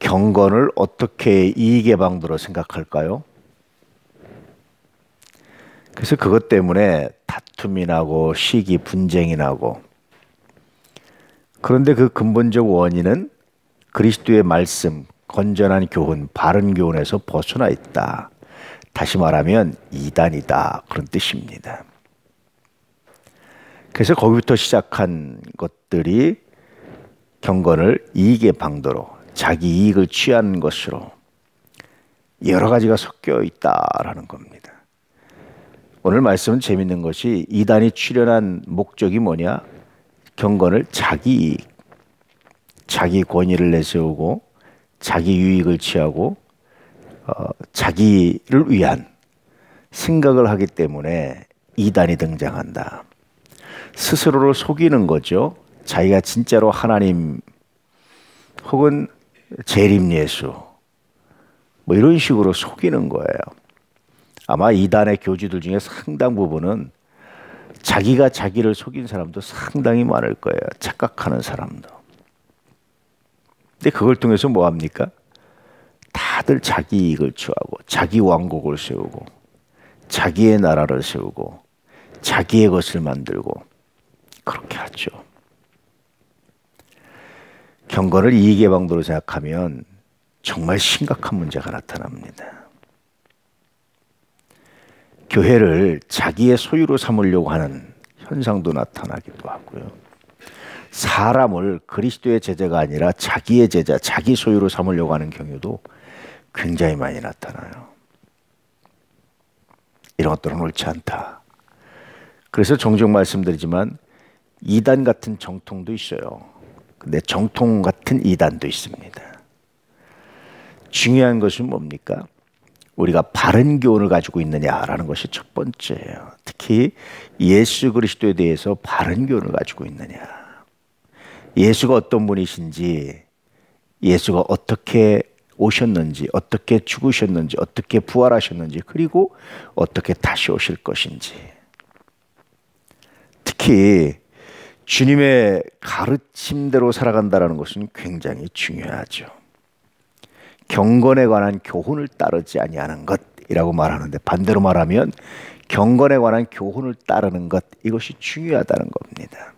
경건을 어떻게 이익의 방도로 생각할까요? 그래서 그것 때문에 다툼이 나고 시기 분쟁이 나고, 그런데 그 근본적 원인은 그리스도의 말씀, 건전한 교훈, 바른 교훈에서 벗어나 있다. 다시 말하면 이단이다, 그런 뜻입니다. 그래서 거기부터 시작한 것들이 경건을 이익의 방도로, 자기 이익을 취하는 것으로 여러 가지가 섞여 있다라는 겁니다. 오늘 말씀은 재밌는 것이 이단이 출현한 목적이 뭐냐? 경건을 자기 이익, 자기 권위를 내세우고 자기 유익을 취하고 자기를 위한 생각을 하기 때문에 이단이 등장한다. 스스로를 속이는 거죠. 자기가 진짜로 하나님 혹은 재림 예수 뭐 이런 식으로 속이는 거예요. 아마 이단의 교주들 중에 상당 부분은 자기가 자기를 속인 사람도 상당히 많을 거예요. 착각하는 사람도. 근데 그걸 통해서 뭐 합니까? 다들 자기 이익을 취하고 자기 왕국을 세우고 자기의 나라를 세우고 자기의 것을 만들고 그렇게 하죠. 경건을 이익의 방도로 생각하면 정말 심각한 문제가 나타납니다. 교회를 자기의 소유로 삼으려고 하는 현상도 나타나기도 하고요. 사람을 그리스도의 제자가 아니라 자기의 제자, 자기 소유로 삼으려고 하는 경우도 굉장히 많이 나타나요. 이런 것들은 옳지 않다. 그래서 종종 말씀드리지만 이단 같은 정통도 있어요. 근데 정통 같은 이단도 있습니다. 중요한 것은 뭡니까? 우리가 바른 교훈을 가지고 있느냐라는 것이 첫 번째예요. 특히 예수 그리스도에 대해서 바른 교훈을 가지고 있느냐. 예수가 어떤 분이신지, 예수가 어떻게 오셨는지, 어떻게 죽으셨는지, 어떻게 부활하셨는지, 그리고 어떻게 다시 오실 것인지. 특히 주님의 가르침대로 살아간다는 것은 굉장히 중요하죠. 경건에 관한 교훈을 따르지 아니하는 것이라고 말하는데, 반대로 말하면 경건에 관한 교훈을 따르는 것, 이것이 중요하다는 겁니다.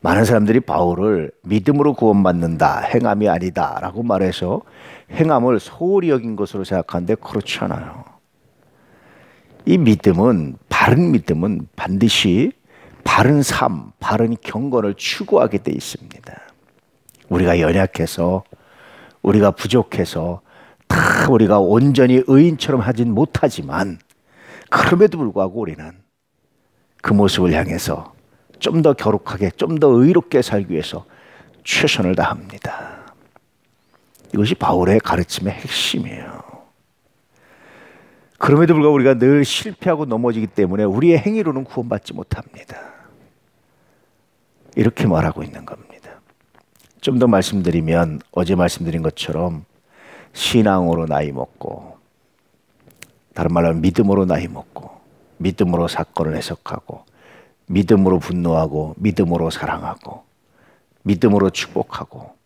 많은 사람들이 바울을 믿음으로 구원받는다, 행함이 아니다 라고 말해서 행함을 소홀히 여긴 것으로 생각하는데 그렇지 않아요. 이 믿음은, 바른 믿음은 반드시 바른 삶, 바른 경건을 추구하게 돼 있습니다. 우리가 연약해서, 우리가 부족해서 다 우리가 온전히 의인처럼 하진 못하지만, 그럼에도 불구하고 우리는 그 모습을 향해서 좀 더 거룩하게, 좀 더 의롭게 살기 위해서 최선을 다합니다. 이것이 바울의 가르침의 핵심이에요. 그럼에도 불구하고 우리가 늘 실패하고 넘어지기 때문에 우리의 행위로는 구원받지 못합니다. 이렇게 말하고 있는 겁니다. 좀 더 말씀드리면, 어제 말씀드린 것처럼 신앙으로 나이 먹고, 다른 말로 하면 믿음으로 나이 먹고, 믿음으로 사건을 해석하고, 믿음으로 분노하고, 믿음으로 사랑하고, 믿음으로 축복하고,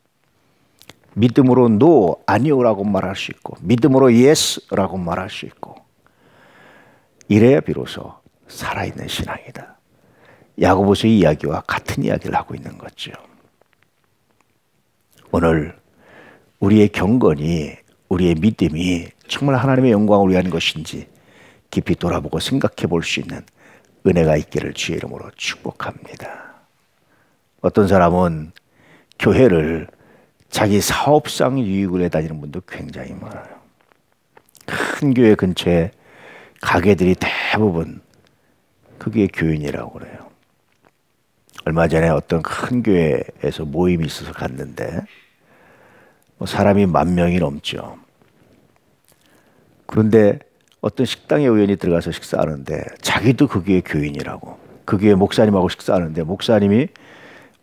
믿음으로 no, 아니오라고 말할 수 있고, 믿음으로 yes라고 말할 수 있고, 이래야 비로소 살아있는 신앙이다. 야고보서의 이야기와 같은 이야기를 하고 있는 거죠. 오늘 우리의 경건이, 우리의 믿음이 정말 하나님의 영광을 위한 것인지 깊이 돌아보고 생각해 볼 수 있는 은혜가 있기를 주의 이름으로 축복합니다. 어떤 사람은 교회를 자기 사업상 유익을 내다니는 분도 굉장히 많아요. 큰 교회 근처에 가게들이 대부분 그게 교인이라고 그래요. 얼마 전에 어떤 큰 교회에서 모임이 있어서 갔는데 사람이 10,000명이 넘죠. 그런데 어떤 식당에 우연히 들어가서 식사하는데 자기도 그 교회 교인이라고, 그 교회 목사님하고 식사하는데 목사님이,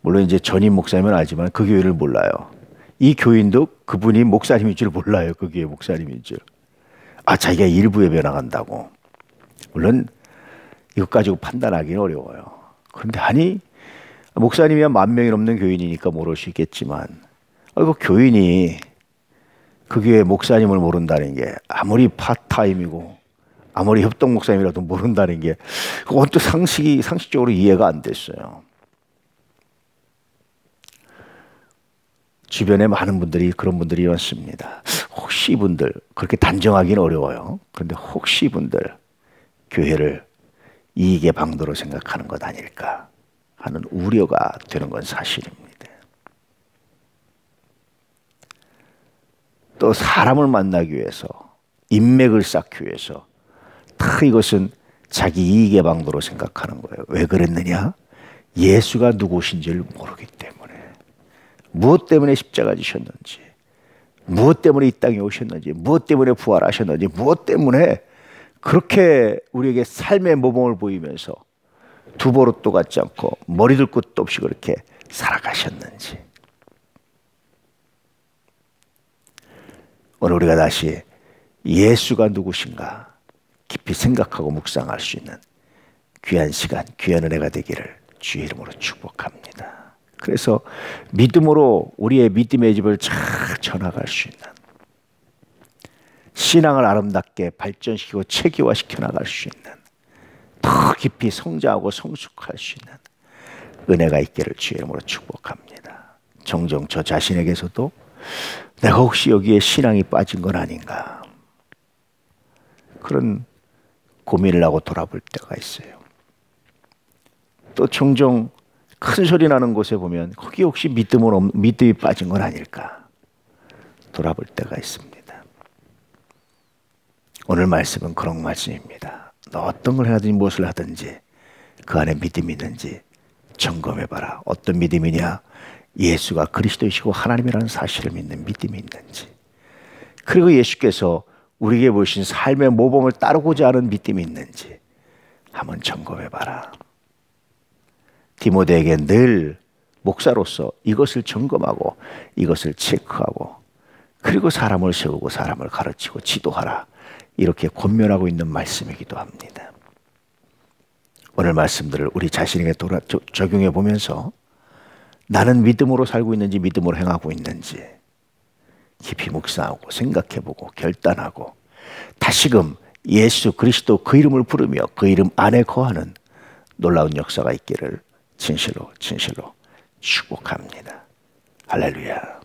물론 이제 전임 목사님은 알지만 그 교회를 몰라요. 이 교인도 그분이 목사님인 줄 몰라요. 그 교회 목사님인 줄. 자기가 일부 예배 나간다고. 물론 이것 가지고 판단하기는 어려워요. 그런데 아니, 목사님이야 10,000명이 넘는 교인이니까 모를 수 있겠지만, 그 교인이 그 교회 목사님을 모른다는 게 아무리 파타임이고 아무리 협동 목사님이라도 모른다는 게 언뜻 상식적으로 이해가 안 됐어요. 주변에 많은 분들이 그런 분들이 많습니다. 혹시 이분들 그렇게 단정하기는 어려워요. 그런데 혹시 이분들 교회를 이익의 방도로 생각하는 것 아닐까 하는 우려가 되는 건 사실입니다. 또 사람을 만나기 위해서 인맥을 쌓기 위해서 다 이것은 자기 이익의 방도로 생각하는 거예요. 왜 그랬느냐? 예수가 누구신지를 모르기 때문에. 무엇 때문에 십자가 지셨는지, 무엇 때문에 이 땅에 오셨는지, 무엇 때문에 부활하셨는지, 무엇 때문에 그렇게 우리에게 삶의 모범을 보이면서 두 버릇도 같지 않고 머리둘 곳도 없이 그렇게 살아가셨는지. 오늘 우리가 다시 예수가 누구신가 깊이 생각하고 묵상할 수 있는 귀한 시간, 귀한 은혜가 되기를 주의 이름으로 축복합니다. 그래서 믿음으로 우리의 믿음의 집을 잘 전화갈 수 있는, 신앙을 아름답게 발전시키고 체계화시켜 나갈 수 있는, 더 깊이 성장하고 성숙할 수 있는 은혜가 있기를 주의 이름으로 축복합니다. 종종 저 자신에게서도 내가 혹시 여기에 신앙이 빠진 건 아닌가 그런 고민을 하고 돌아볼 때가 있어요. 또 종종 큰 소리 나는 곳에 보면 거기 혹시 믿음이 빠진 건 아닐까 돌아볼 때가 있습니다. 오늘 말씀은 그런 말씀입니다. 너 어떤 걸 하든지 무엇을 하든지 그 안에 믿음이 있는지 점검해봐라. 어떤 믿음이냐? 예수가 그리스도이시고 하나님이라는 사실을 믿는 믿음이 있는지, 그리고 예수께서 우리에게 보이신 삶의 모범을 따르고자 하는 믿음이 있는지 한번 점검해봐라. 디모데에게 늘 목사로서 이것을 점검하고 이것을 체크하고 그리고 사람을 세우고 사람을 가르치고 지도하라, 이렇게 권면하고 있는 말씀이기도 합니다. 오늘 말씀들을 우리 자신에게 적용해 보면서 나는 믿음으로 살고 있는지 믿음으로 행하고 있는지 깊이 묵상하고 생각해보고 결단하고 다시금 예수 그리스도 그 이름을 부르며 그 이름 안에 거하는 놀라운 역사가 있기를 진실로 축복합니다. 할렐루야.